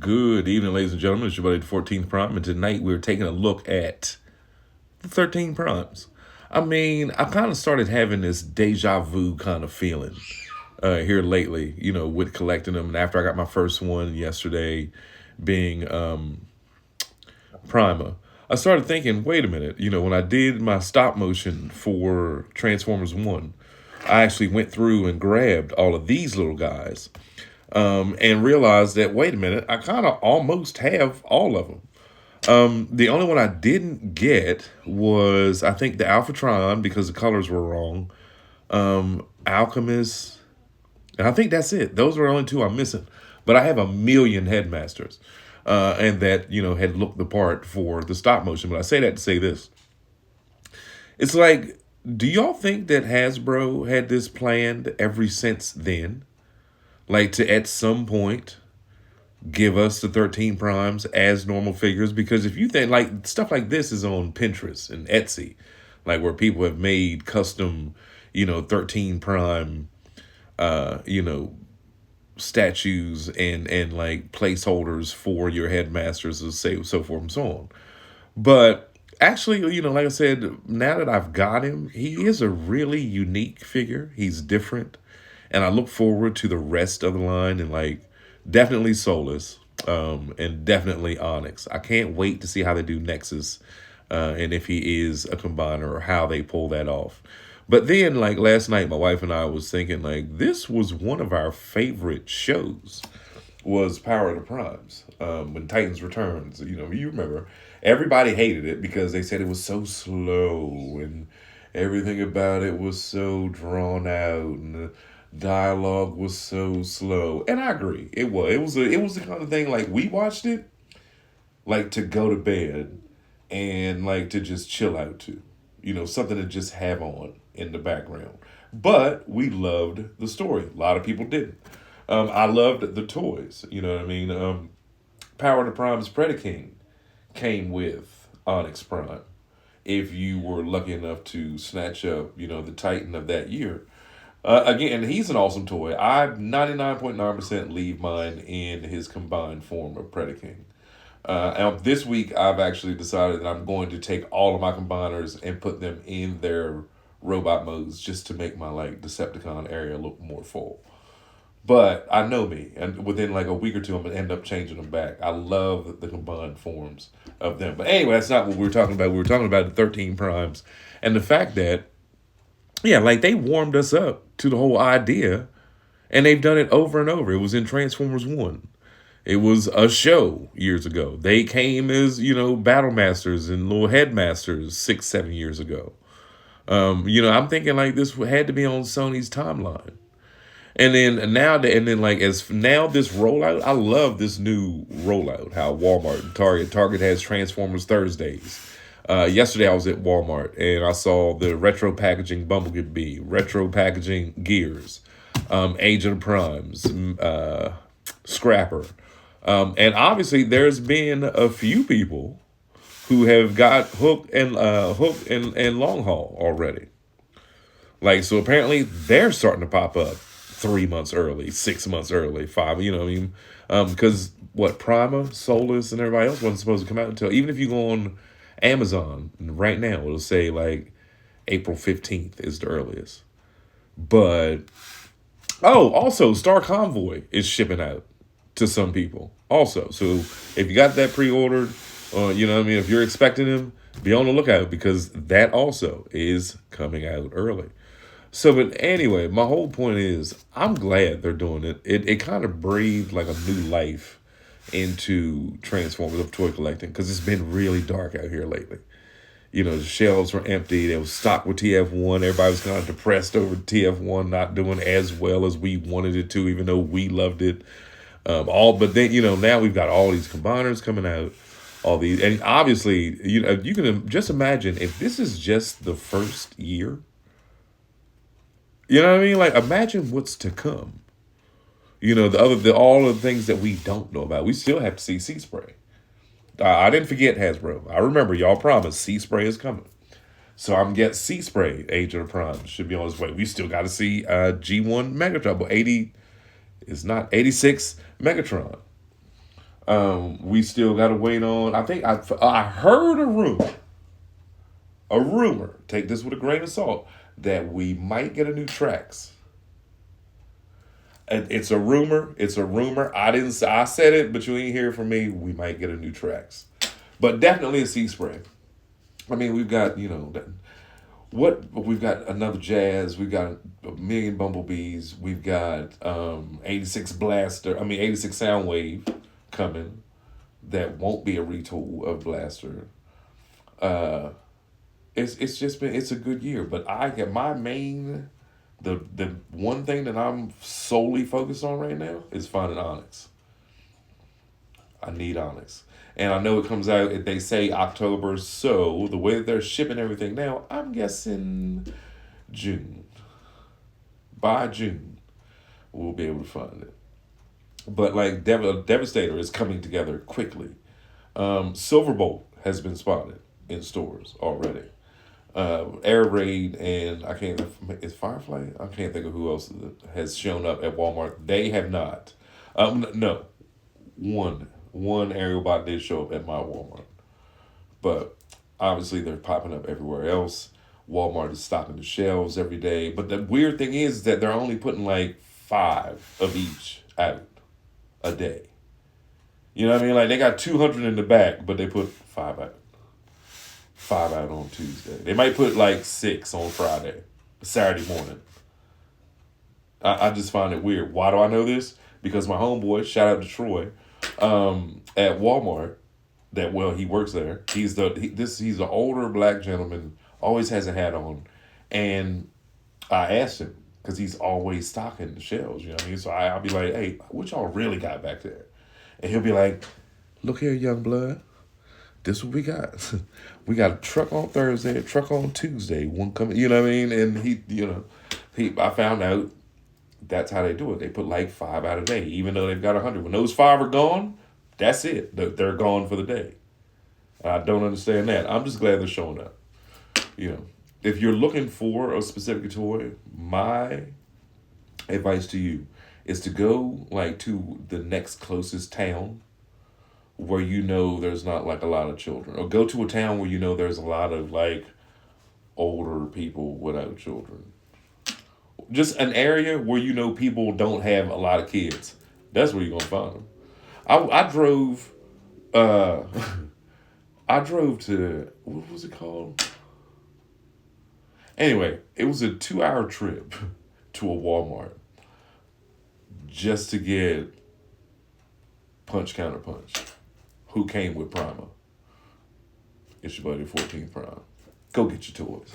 Good evening, ladies and gentlemen. It's your buddy, the 14th Prime, and tonight we're taking a look at the 13 Primes. I mean, I kind of started having this deja vu kind of feeling here lately, with collecting them. And after I got my first one yesterday, being Prima, I started thinking, wait a minute, when I did my stop motion for Transformers 1, I actually went through and grabbed all of these little guys and realized that, wait a minute, I kind of almost have all of them. The only one I didn't get was, I think, the Alphatron because the colors were wrong. Alchemist, and I think that's it. Those are the only two I'm missing. But I have a million headmasters, and that had looked the part for the stop motion. But I say that to say this: it's like, do y'all think that Hasbro had this planned ever since then? Like to at some point give us the 13 primes as normal figures? Because if you think like stuff like this is on Pinterest and Etsy, like where people have made custom, 13 prime, statues and like placeholders for your headmasters and so forth and so on. But actually, like I said, now that I've got him, he is a really unique figure. He's different. And I look forward to the rest of the line, and like definitely Solus, and definitely Onyx. I can't wait to see how they do Nexus, and if he is a combiner or how they pull that off. But then, like last night, my wife and I was thinking, like, this was one of our favorite shows, was Power of the Primes, when Titans Returns. You remember, everybody hated it because they said it was so slow and everything about it was so drawn out and the dialogue was so slow. And I agree, it was the kind of thing, like, we watched it like to go to bed and like to just chill out to, something to just have on in the background. But we loved the story. A lot of people didn't. I loved the toys. You know what I mean? Power of the Prime's Predaking came with Onyx Prime. If you were lucky enough to snatch up, the Titan of that year. Again, he's an awesome toy. I 99.9% leave mine in his combined form of Predaking. This week, I've actually decided that I'm going to take all of my combiners and put them in their robot modes just to make my like Decepticon area look more full. But I know me, and within like a week or two, I'm gonna end up changing them back. I love the combined forms of them. But anyway, that's not what we were talking about. We were talking about the 13 primes and the fact that, yeah, like they warmed us up to the whole idea, and they've done it over and over. It was in Transformers 1. It was a show years ago. They came as, Battle Masters and little Headmasters 6-7 years ago. I'm thinking like this had to be on Sony's timeline. And then like as now this rollout, I love this new rollout, how Walmart and Target has Transformers Thursdays. Yesterday I was at Walmart and I saw the retro packaging Bumblebee, retro packaging Gears, Age of the Primes, Scrapper. And obviously there's been a few people who have got Hook and Long Haul already. Like, so apparently they're starting to pop up 3 months early, 6 months early, 5, because Prima, Solus, and everybody else wasn't supposed to come out until, even if you go on Amazon right now, it'll say like April 15th is the earliest. But, also Star Convoy is shipping out to some people also. So if you got that pre-ordered, if you're expecting them, be on the lookout because that also is coming out early. So, but anyway, my whole point is I'm glad they're doing it. It kind of breathed like a new life into Transformers of toy collecting because it's been really dark out here lately. The shelves were empty. They was stocked with TF1. Everybody was kind of depressed over TF1 not doing as well as we wanted it to, even though we loved it. But then, now we've got all these combiners coming out, all these, and obviously, you can just imagine if this is just the first year. You know what I mean? Like, imagine what's to come. All of the things that we don't know about. We still have to see Sea Spray. I didn't forget Hasbro. I remember y'all promised Sea Spray is coming. So I'm getting Sea Spray, Age of the Prime, should be on its way. We still got to see G1 Megatron, 80 is not 86 Megatron. We still got to wait on. I think I heard a rumor. Take this with a grain of salt that we might get a new Trax. And it's a rumor. It's a rumor. I didn't. I said it, but you ain't hear from me. We might get a new Trax, but definitely a sea spray. I mean, we've got what we've got another Jazz. We've got a million Bumblebees. We've got 86 Blaster. I mean 86 Soundwave coming. That won't be a retool of Blaster. Uh, it's just been it's a good year. But I get my main the one thing that I'm solely focused on right now is finding Onyx. I need Onyx. And I know it comes out, they say October, so the way that they're shipping everything now, I'm guessing June. By June, we'll be able to find it. But like Devastator is coming together quickly. Silverbolt has been spotted in stores already. Air Raid and I can't, is Firefly? I can't think of who else has shown up at Walmart. They have not. No, one aerial bot did show up at my Walmart, but obviously they're popping up everywhere else. Walmart is stocking the shelves every day. But the weird thing is that they're only putting like 5 of each out a day. You know what I mean? Like they got 200 in the back, but they put 5 out. 5 out on Tuesday. They might put like 6 on Friday, Saturday morning. I just find it weird. Why do I know this? Because my homeboy, shout out to Troy, at Walmart, he works there. He's he's an older black gentleman, always has a hat on, and I asked him because he's always stocking the shelves. You know what I mean? So I'll be like, "Hey, what y'all really got back there?" And he'll be like, "Look here, young blood. This what we got. We got a truck on Thursday, a truck on Tuesday, one coming." You know what I mean? And I found out that's how they do it. They put like 5 out a day, even though they've got 100. When those 5 are gone, that's it. They're gone for the day. I don't understand that. I'm just glad they're showing up. If you're looking for a specific toy, my advice to you is to go like to the next closest town where there's not like a lot of children, or go to a town where there's a lot of like older people without children. Just an area where people don't have a lot of kids. That's where you're gonna find them. I drove. I drove to, what was it called? Anyway, it was a 2-hour trip to a Walmart just to get Punch Counter Punch, who came with Prima. It's your buddy 14 Prime. Go get your toys.